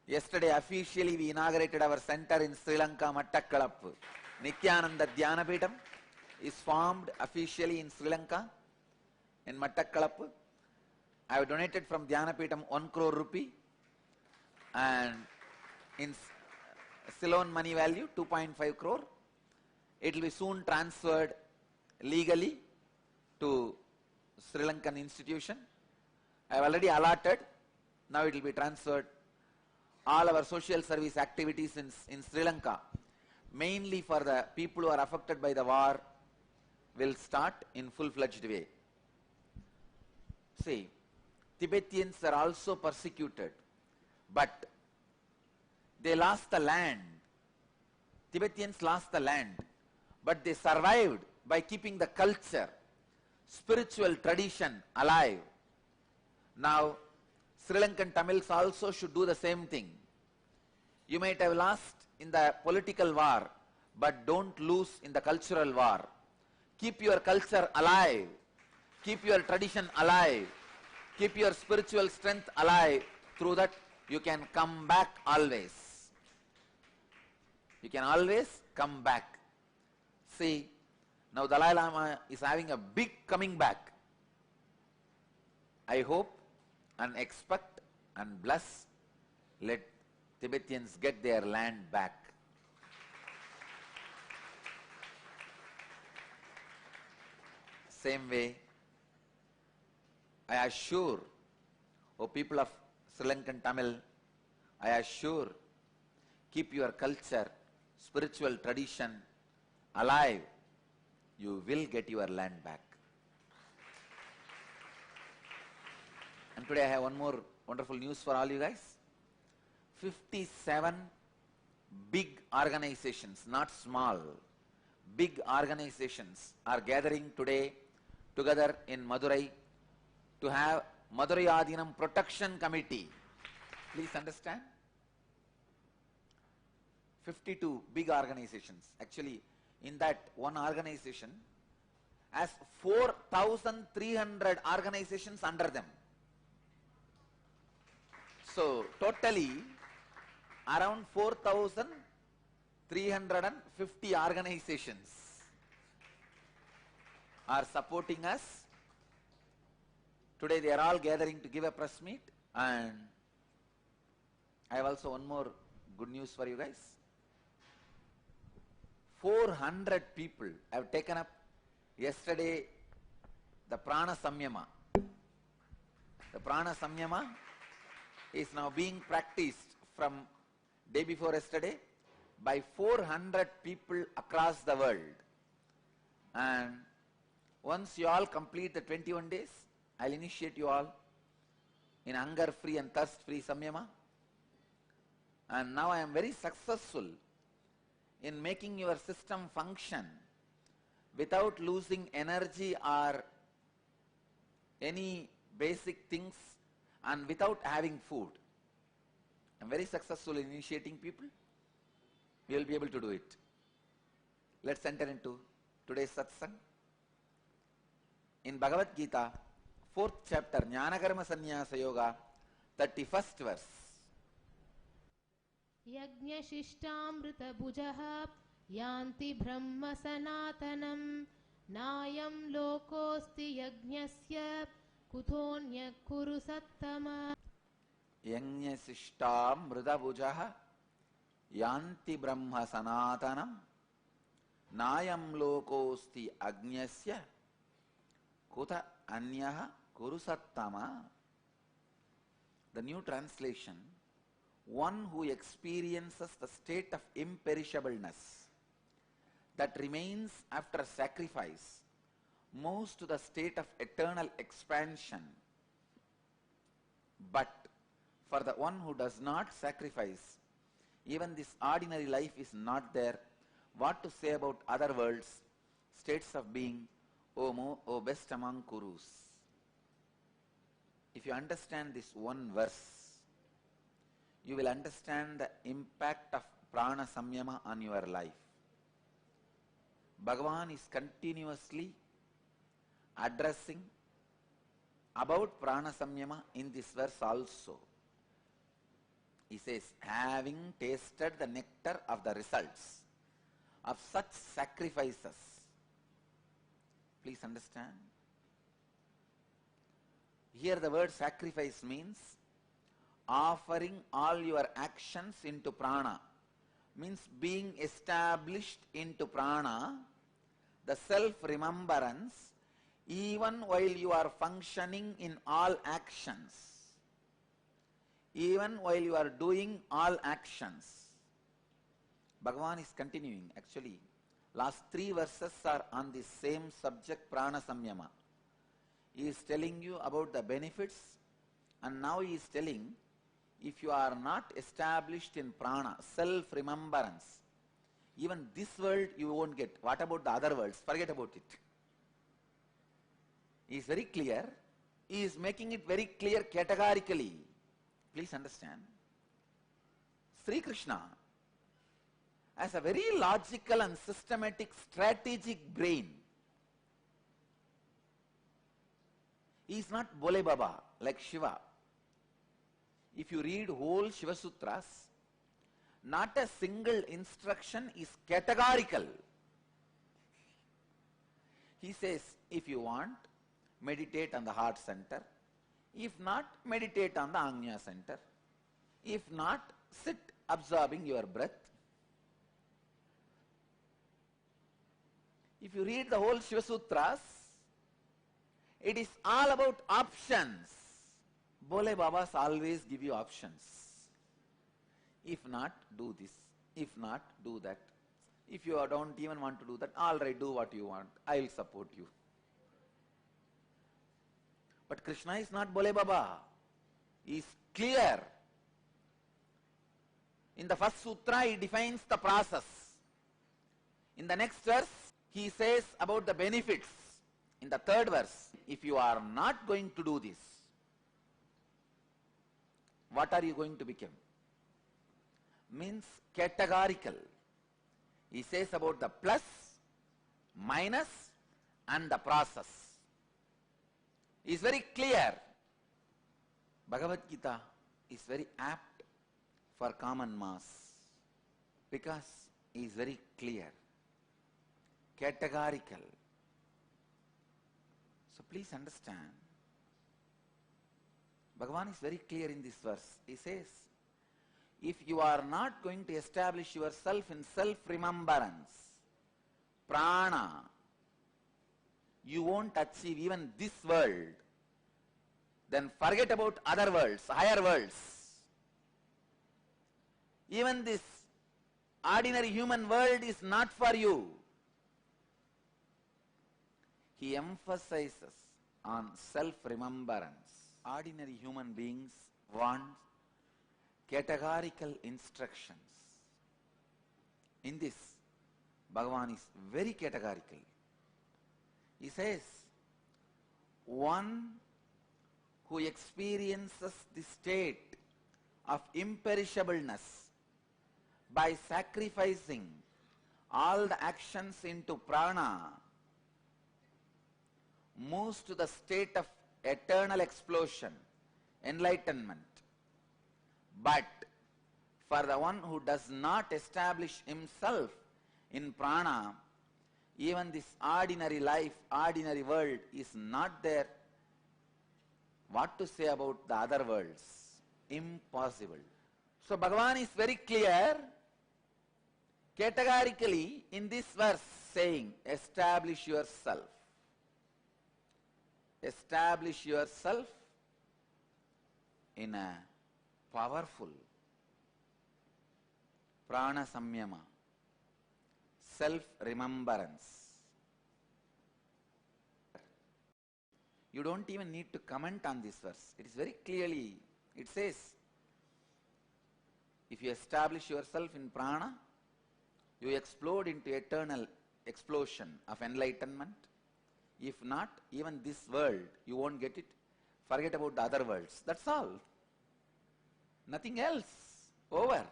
Yesterday, officially, we inaugurated our center in Sri Lanka, Mattakkalappu. Nityananda Dhyanapitham is formed officially in Sri Lanka, in Mattakkalappu. I have donated from Dhyanapitham 1 crore rupee, and in Ceylon money value 2.5 crore. It will be soon transferred legally to Sri Lankan institution. I have already allotted, now it will be transferred. All our social service activities in Sri Lanka, mainly for the people who are affected by the war, will start in full-fledged way. See, Tibetans are also persecuted, but they lost the land. Tibetans lost the land, but they survived by keeping the culture, spiritual tradition alive. Now, Sri Lankan Tamils also should do the same thing. You might have lost in the political war, but don't lose in the cultural war. Keep your culture alive. Keep your tradition alive. Keep your spiritual strength alive. Through that, you can come back always. You can always come back. See, now Dalai Lama is having a big coming back. I hope and expect and bless, let Tibetans get their land back. Same way, I assure, O people of Sri Lankan Tamil, I assure, keep your culture, spiritual tradition alive. You will get your land back. And today I have one more wonderful news for all you guys. 57 big organizations, not small, big organizations are gathering today together in Madurai to have Madurai Adinam Protection Committee. Please understand. 52 big organizations. Actually, in that one organization has 4,300 organizations under them. So, totally around 4,350 organizations are supporting us. Today they are all gathering to give a press meet, and I have also one more good news for you guys. 400 people have taken up yesterday the Prana Samyama. The Prana Samyama is now being practiced from day before yesterday by 400 people across the world. And once you all complete the 21 days, I'll initiate you all in hunger-free and thirst-free Samyama. And now I am very successful in making your system function without losing energy or any basic things, and without having food. I am very successful in initiating people. We will be able to do it. Let's enter into today's satsang. In Bhagavad Gita, 4th chapter, Jnanakarma Sannyasa Yoga, 31st verse. Yajñashishtamrita bhujaha yanti brahma sanatanam nayam lokosti yajñasya kutonya kuru sattama. Yajñasishtamrita bhujaha yanti brahma sanatanam nayam lokosti agnyasya kuta anyaha kuru sattama. The new translation: one who experiences the state of imperishableness that remains after sacrifice moves to the state of eternal expansion. But for the one who does not sacrifice, even this ordinary life is not there. What to say about other worlds, states of being, O best among Kurus? If you understand this one verse, you will understand the impact of prana samyama on your life. Bhagavan is continuously addressing about prana samyama in this verse also. He says, having tasted the nectar of the results of such sacrifices. Please understand. Here the word sacrifice means offering all your actions into prana, means being established into prana, the self-remembrance, even while you are functioning in all actions, even while you are doing all actions. Bhagavan is continuing. Actually, last 3 verses are on the same subject, prana samyama. He is telling you about the benefits, and now he is telling, if you are not established in prana, self-remembrance, even this world you won't get. What about the other worlds? Forget about it. He is very clear. He is making it very clear categorically. Please understand. Sri Krishna has a very logical and systematic strategic brain. He is not Bole Baba like Shiva. If you read whole Shiva Sutras, not a single instruction is categorical. He says, if you want, meditate on the heart center. If not, meditate on the Agnya center. If not, sit absorbing your breath. If you read the whole Shiva Sutras, it is all about options. Bole Babas always give you options. If not, do this. If not, do that. If you don't even want to do that, all right, do what you want. I will support you. But Krishna is not Bole Baba. He is clear. In the first sutra, he defines the process. In the next verse, he says about the benefits. In the third verse, if you are not going to do this, what are you going to become? Means categorical. He says about the plus, minus, and the process. He is very clear. Bhagavad Gita is very apt for common mass because he is very clear, categorical. So please understand. Bhagavan is very clear in this verse. He says, if you are not going to establish yourself in self-remembrance, prana, you won't achieve even this world. Then forget about other worlds, higher worlds. Even this ordinary human world is not for you. He emphasizes on self-remembrance. Ordinary human beings want categorical instructions. In this, Bhagavan is very categorical. He says, one who experiences the state of imperishableness by sacrificing all the actions into prana moves to the state of eternal explosion, enlightenment. But for the one who does not establish himself in prana, even this ordinary life, ordinary world is not there. What to say about the other worlds? Impossible. So Bhagavan is very clear, categorically in this verse saying, establish yourself. Establish yourself in a powerful prana samyama, self-remembrance. You don't even need to comment on this verse. It is very clearly, it says, if you establish yourself in prana, you explode into eternal explosion of enlightenment. If not, even this world, you won't get it. Forget about the other worlds. That's all. Nothing else. Over.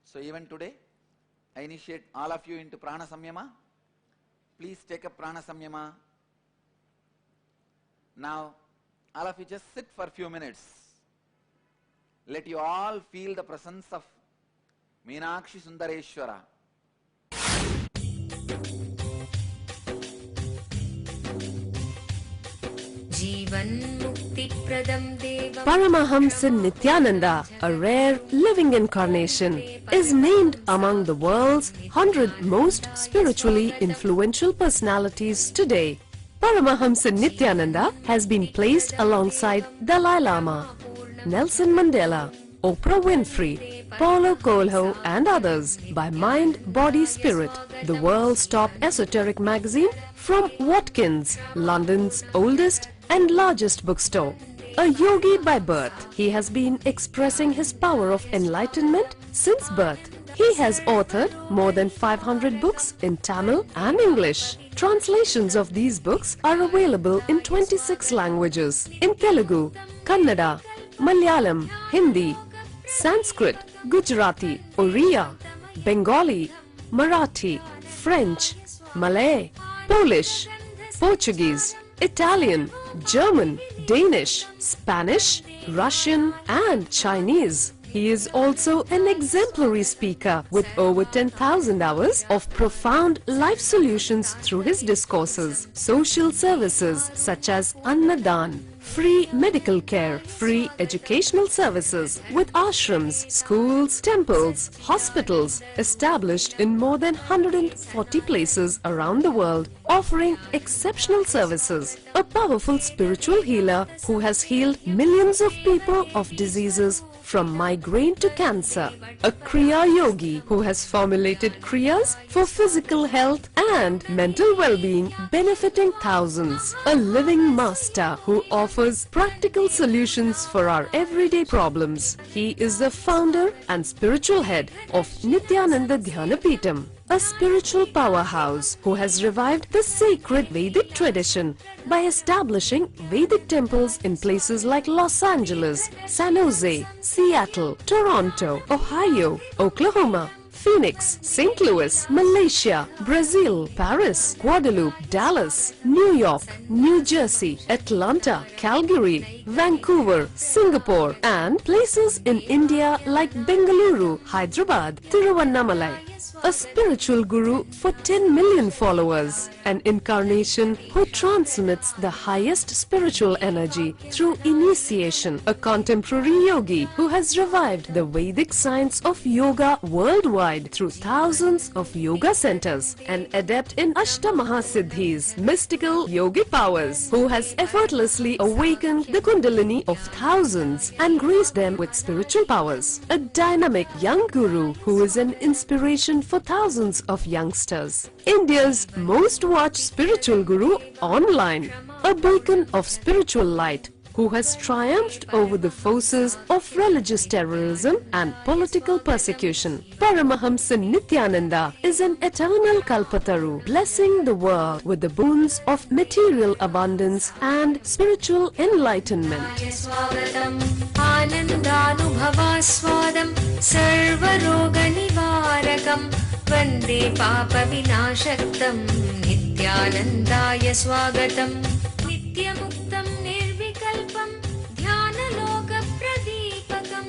So even today, I initiate all of you into Prana Samyama. Please take up Prana Samyama. Now, all of you just sit for a few minutes. Let you all feel the presence of Meenakshi Sundareshwara. Paramahamsa Nityananda, a rare living incarnation, is named among the world's 100 most spiritually influential personalities today. Paramahamsa Nityananda has been placed alongside Dalai Lama, Nelson Mandela, Oprah Winfrey, Paulo Coelho and others by Mind, Body, Spirit, the world's top esoteric magazine from Watkins, London's oldest and largest bookstore. A yogi by birth, he has been expressing his power of enlightenment since birth. He has authored more than 500 books in Tamil and English. Translations of these books are available in 26 languages in Telugu, Kannada, Malayalam, Hindi, Sanskrit, Gujarati, Oriya, Bengali, Marathi, French, Malay, Polish, Portuguese, Italian, German, Danish, Spanish, Russian and Chinese. He is also an exemplary speaker with over 10,000 hours of profound life solutions through his discourses. Social services such as Annadan, free medical care, free educational services with ashrams, schools, temples, hospitals established in more than 140 places around the world, offering exceptional services. A powerful spiritual healer who has healed millions of people of diseases from migraine to cancer. A Kriya Yogi who has formulated Kriyas for physical health and mental well-being, benefiting thousands. A living master who offers practical solutions for our everyday problems. He is the founder and spiritual head of Nityananda Dhyanapitham, a spiritual powerhouse who has revived the sacred Vedic tradition by establishing Vedic temples in places like Los Angeles, San Jose, Seattle, Toronto, Ohio, Oklahoma, Phoenix, St. Louis, Malaysia, Brazil, Paris, Guadeloupe, Dallas, New York, New Jersey, Atlanta, Calgary, Vancouver, Singapore, and places in India like Bengaluru, Hyderabad, Tiruvannamalai. A spiritual guru for 10 million followers, an incarnation who transmits the highest spiritual energy through initiation, a contemporary yogi who has revived the Vedic science of yoga worldwide through thousands of yoga centers, an adept in Ashtamahasiddhis, mystical yogic powers, who has effortlessly awakened the Kundalini of thousands and graced them with spiritual powers, a dynamic young guru who is an inspiration for thousands of youngsters. India's most watched spiritual guru online, a beacon of spiritual light who has triumphed over the forces of religious terrorism and political persecution. Paramahamsa Nityananda is an eternal Kalpataru, blessing the world with the boons of material abundance and spiritual enlightenment. वन्दे पापविनाशक्तं नित्यानन्दाय स्वागतं नित्यमुक्तं निर्विकल्पं ध्यानलोकप्रदीपकं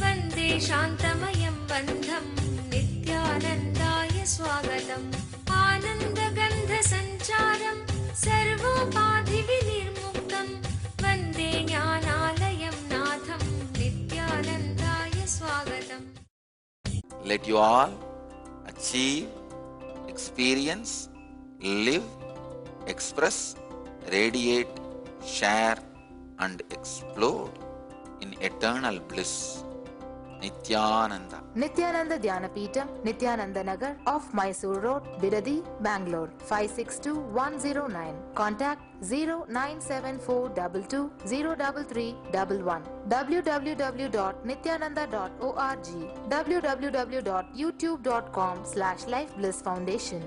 वन्दे शान्तमयं बन्धं नित्यानन्दाय स्वागतम् आनन्दगन्धसञ्चारं सर्वोपाधिविनिर्मुक्तं वन्दे ज्ञानालयं नाथं नित्यानन्दाय स्वागतम्. Let you all achieve, experience, live, express, radiate, share and explode in eternal bliss. Nityananda. Nityananda Dhyanapitham, Nityananda Nagar off Mysore Road, Bidadi, Bangalore 562109. Contact 09742203311. www.nityananda.org. www.youtube.com/lifeblissfoundation.